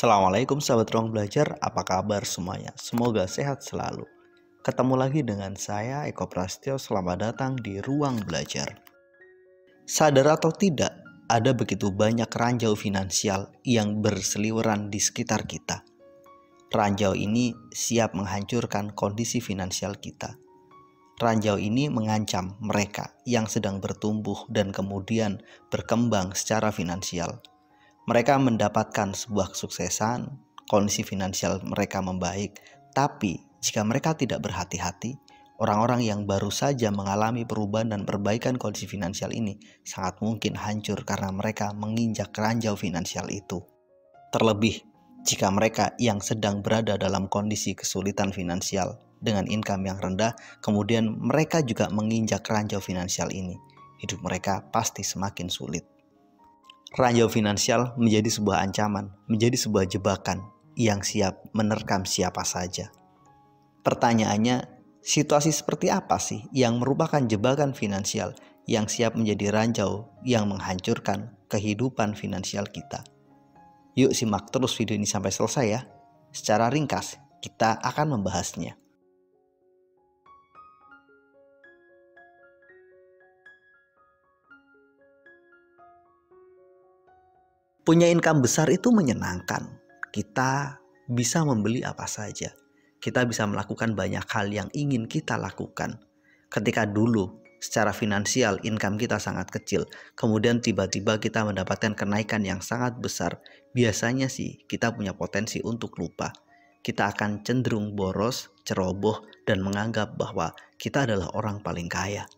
Assalamualaikum sahabat ruang belajar, apa kabar semuanya? Semoga sehat selalu. Ketemu lagi dengan saya Eko Prastyo, selamat datang di Ruang Belajar. Sadar atau tidak, ada begitu banyak ranjau finansial yang berseliweran di sekitar kita. Ranjau ini siap menghancurkan kondisi finansial kita. Ranjau ini mengancam mereka yang sedang bertumbuh dan kemudian berkembang secara finansial. Mereka mendapatkan sebuah kesuksesan, kondisi finansial mereka membaik, tapi jika mereka tidak berhati-hati, orang-orang yang baru saja mengalami perubahan dan perbaikan kondisi finansial ini sangat mungkin hancur karena mereka menginjak ranjau finansial itu. Terlebih, jika mereka yang sedang berada dalam kondisi kesulitan finansial dengan income yang rendah, kemudian mereka juga menginjak ranjau finansial ini, hidup mereka pasti semakin sulit. Ranjau finansial menjadi sebuah ancaman, menjadi sebuah jebakan yang siap menerkam siapa saja. Pertanyaannya, situasi seperti apa sih yang merupakan jebakan finansial yang siap menjadi ranjau yang menghancurkan kehidupan finansial kita? Yuk simak terus video ini sampai selesai ya. Secara ringkas, kita akan membahasnya. Punya income besar itu menyenangkan. Kita bisa membeli apa saja. Kita bisa melakukan banyak hal yang ingin kita lakukan. Ketika dulu secara finansial income kita sangat kecil, kemudian tiba-tiba kita mendapatkan kenaikan yang sangat besar, biasanya sih kita punya potensi untuk lupa. Kita akan cenderung boros, ceroboh, dan menganggap bahwa kita adalah orang paling kaya.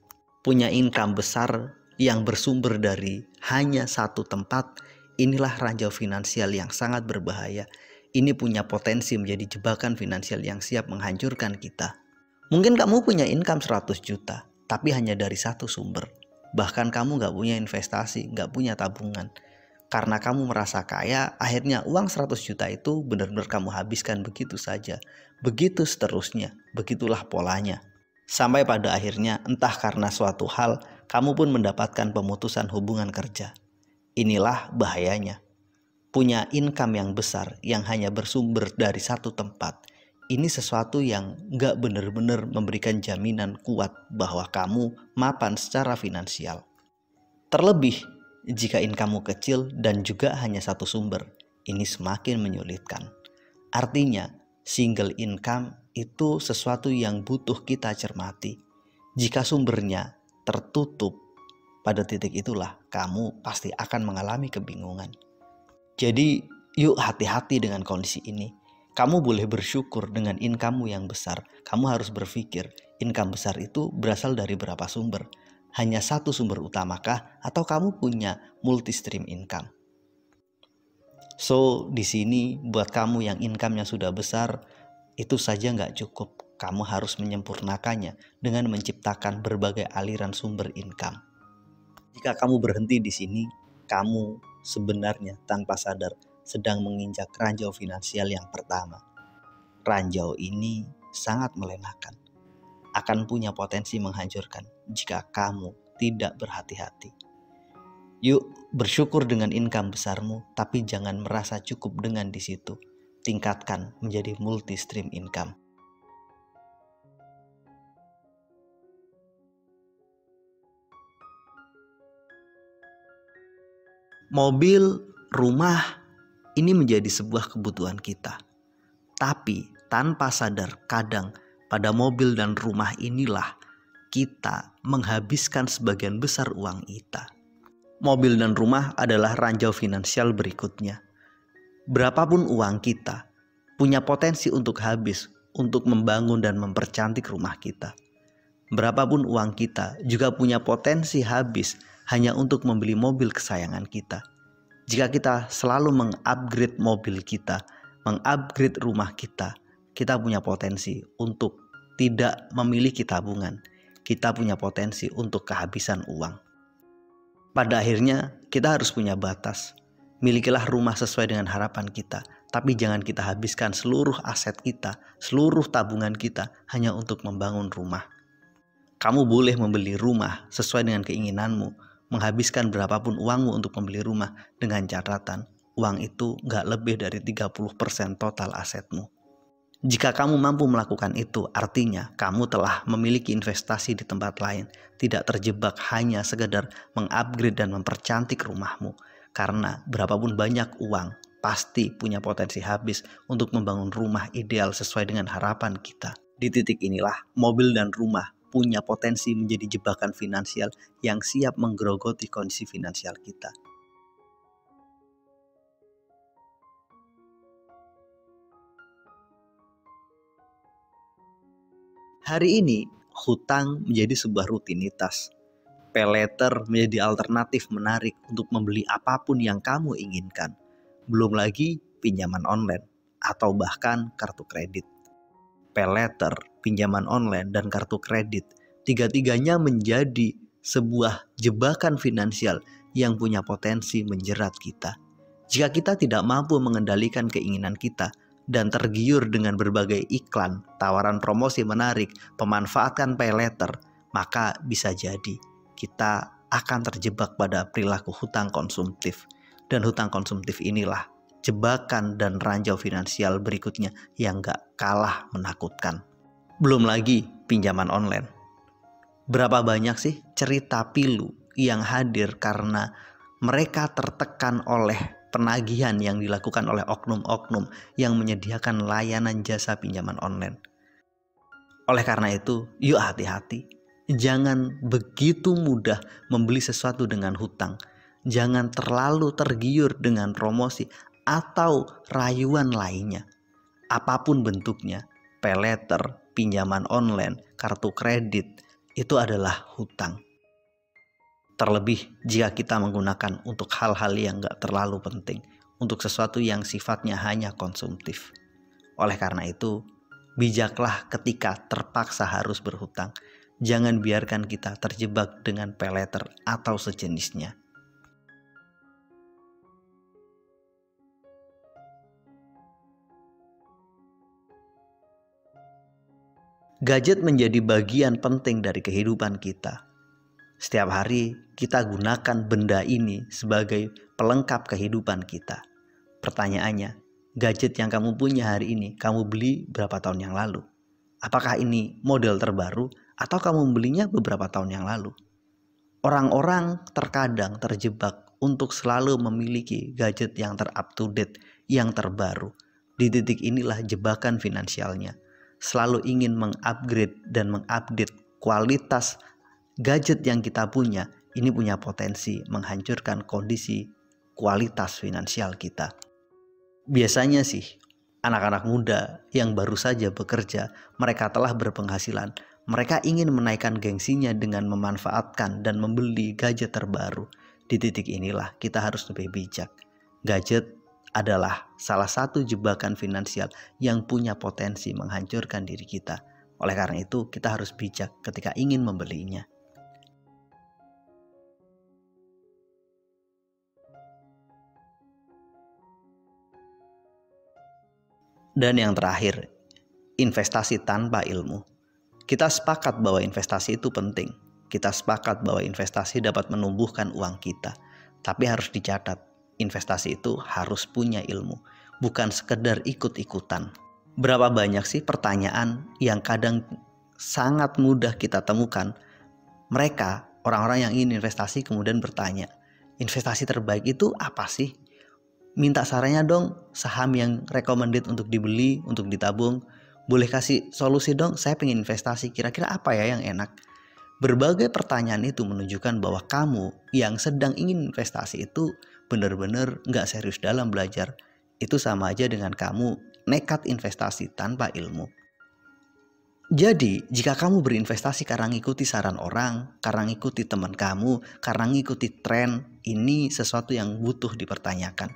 Punya income besar yang bersumber dari hanya satu tempat, inilah ranjau finansial yang sangat berbahaya. Ini punya potensi menjadi jebakan finansial yang siap menghancurkan kita. Mungkin kamu punya income 100 juta, tapi hanya dari satu sumber. Bahkan kamu gak punya investasi, gak punya tabungan. Karena kamu merasa kaya, akhirnya uang 100 juta itu benar-benar kamu habiskan begitu saja. Begitu seterusnya, begitulah polanya. Sampai pada akhirnya entah karena suatu hal, kamu pun mendapatkan pemutusan hubungan kerja. Inilah bahayanya. Punya income yang besar yang hanya bersumber dari satu tempat. Ini sesuatu yang gak benar-benar memberikan jaminan kuat bahwa kamu mapan secara finansial. Terlebih, jika income-mu kecil dan juga hanya satu sumber, ini semakin menyulitkan. Artinya, single income itu sesuatu yang butuh kita cermati. Jika sumbernya tertutup, pada titik itulah kamu pasti akan mengalami kebingungan. Jadi yuk hati-hati dengan kondisi ini. Kamu boleh bersyukur dengan income-mu yang besar. Kamu harus berpikir income besar itu berasal dari berapa sumber. Hanya satu sumber utamakah atau kamu punya multi stream income? So di sini buat kamu yang income-nya sudah besar, itu saja nggak cukup. Kamu harus menyempurnakannya dengan menciptakan berbagai aliran sumber income. Jika kamu berhenti di sini, kamu sebenarnya tanpa sadar sedang menginjak ranjau finansial yang pertama. Ranjau ini sangat melenakan, akan punya potensi menghancurkan jika kamu tidak berhati-hati. Yuk bersyukur dengan income besarmu, tapi jangan merasa cukup dengan di situ. Tingkatkan menjadi multi stream income. Mobil, rumah, ini menjadi sebuah kebutuhan kita. Tapi tanpa sadar kadang pada mobil dan rumah inilah kita menghabiskan sebagian besar uang kita. Mobil dan rumah adalah ranjau finansial berikutnya. Berapapun uang kita punya potensi untuk habis untuk membangun dan mempercantik rumah kita. Berapapun uang kita juga punya potensi habis hanya untuk membeli mobil kesayangan kita. Jika kita selalu mengupgrade mobil kita, mengupgrade rumah kita, kita punya potensi untuk tidak memiliki tabungan. Kita punya potensi untuk kehabisan uang. Pada akhirnya kita harus punya batas. Milikilah rumah sesuai dengan harapan kita, tapi jangan kita habiskan seluruh aset kita, seluruh tabungan kita hanya untuk membangun rumah. Kamu boleh membeli rumah sesuai dengan keinginanmu, menghabiskan berapapun uangmu untuk membeli rumah dengan catatan uang itu nggak lebih dari 30% total asetmu. Jika kamu mampu melakukan itu, artinya kamu telah memiliki investasi di tempat lain, tidak terjebak hanya sekedar mengupgrade dan mempercantik rumahmu. Karena berapapun banyak uang, pasti punya potensi habis untuk membangun rumah ideal sesuai dengan harapan kita. Di titik inilah, mobil dan rumah punya potensi menjadi jebakan finansial yang siap menggerogoti kondisi finansial kita. Hari ini, hutang menjadi sebuah rutinitas. Paylater menjadi alternatif menarik untuk membeli apapun yang kamu inginkan. Belum lagi pinjaman online atau bahkan kartu kredit. Paylater, pinjaman online, dan kartu kredit, tiga-tiganya menjadi sebuah jebakan finansial yang punya potensi menjerat kita. Jika kita tidak mampu mengendalikan keinginan kita dan tergiur dengan berbagai iklan, tawaran promosi menarik, pemanfaatan paylater, maka bisa jadi kita akan terjebak pada perilaku hutang konsumtif. Dan hutang konsumtif inilah jebakan dan ranjau finansial berikutnya yang gak kalah menakutkan. Belum lagi pinjaman online. Berapa banyak sih cerita pilu yang hadir karena mereka tertekan oleh penagihan yang dilakukan oleh oknum-oknum yang menyediakan layanan jasa pinjaman online. Oleh karena itu, yuk hati-hati. Jangan begitu mudah membeli sesuatu dengan hutang. Jangan terlalu tergiur dengan promosi atau rayuan lainnya. Apapun bentuknya, paylater, pinjaman online, kartu kredit, itu adalah hutang. Terlebih jika kita menggunakan untuk hal-hal yang gak terlalu penting, untuk sesuatu yang sifatnya hanya konsumtif. Oleh karena itu, bijaklah ketika terpaksa harus berhutang. Jangan biarkan kita terjebak dengan paylater atau sejenisnya. Gadget menjadi bagian penting dari kehidupan kita. Setiap hari kita gunakan benda ini sebagai pelengkap kehidupan kita. Pertanyaannya, gadget yang kamu punya hari ini, kamu beli berapa tahun yang lalu? Apakah ini model terbaru atau kamu membelinya beberapa tahun yang lalu? Orang-orang terkadang terjebak untuk selalu memiliki gadget yang ter-up-to-date, yang terbaru. Di titik inilah jebakan finansialnya. Selalu ingin mengupgrade dan mengupdate kualitas gadget yang kita punya. Ini punya potensi menghancurkan kondisi kualitas finansial kita. Biasanya sih, anak-anak muda yang baru saja bekerja, mereka telah berpenghasilan. Mereka ingin menaikkan gengsinya dengan memanfaatkan dan membeli gadget terbaru. Di titik inilah kita harus lebih bijak. Gadget adalah salah satu jebakan finansial yang punya potensi menghancurkan diri kita. Oleh karena itu, kita harus bijak ketika ingin membelinya. Dan yang terakhir, investasi tanpa ilmu. Kita sepakat bahwa investasi itu penting. Kita sepakat bahwa investasi dapat menumbuhkan uang kita. Tapi harus dicatat, investasi itu harus punya ilmu, bukan sekedar ikut-ikutan. Berapa banyak sih pertanyaan yang kadang sangat mudah kita temukan. Mereka, orang-orang yang ingin investasi kemudian bertanya, investasi terbaik itu apa sih? Minta sarannya dong, saham yang recommended untuk dibeli, untuk ditabung. Boleh kasih solusi dong, saya pengen investasi, kira-kira apa ya yang enak? Berbagai pertanyaan itu menunjukkan bahwa kamu yang sedang ingin investasi itu benar-benar gak serius dalam belajar. Itu sama aja dengan kamu nekat investasi tanpa ilmu. Jadi, jika kamu berinvestasi karena ngikuti saran orang, karena ngikuti teman kamu, karena ngikuti tren, ini sesuatu yang butuh dipertanyakan.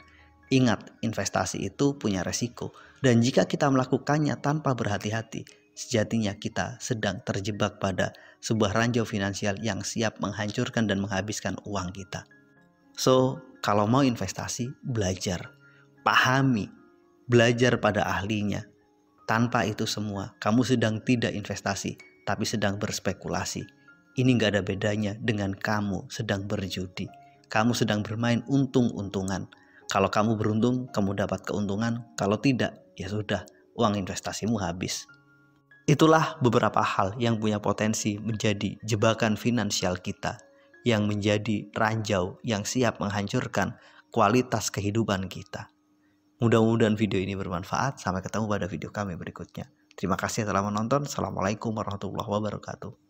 Ingat, investasi itu punya resiko. Dan jika kita melakukannya tanpa berhati-hati, sejatinya kita sedang terjebak pada sebuah ranjau finansial yang siap menghancurkan dan menghabiskan uang kita. So, kalau mau investasi, belajar, pahami, belajar pada ahlinya. Tanpa itu semua, kamu sedang tidak investasi, tapi sedang berspekulasi. Ini gak ada bedanya dengan kamu sedang berjudi. Kamu sedang bermain untung-untungan. Kalau kamu beruntung, kamu dapat keuntungan. Kalau tidak, ya sudah, uang investasimu habis. Itulah beberapa hal yang punya potensi menjadi jebakan finansial kita, yang menjadi ranjau yang siap menghancurkan kualitas kehidupan kita. Mudah-mudahan video ini bermanfaat. Sampai ketemu pada video kami berikutnya. Terima kasih telah menonton. Assalamualaikum warahmatullahi wabarakatuh.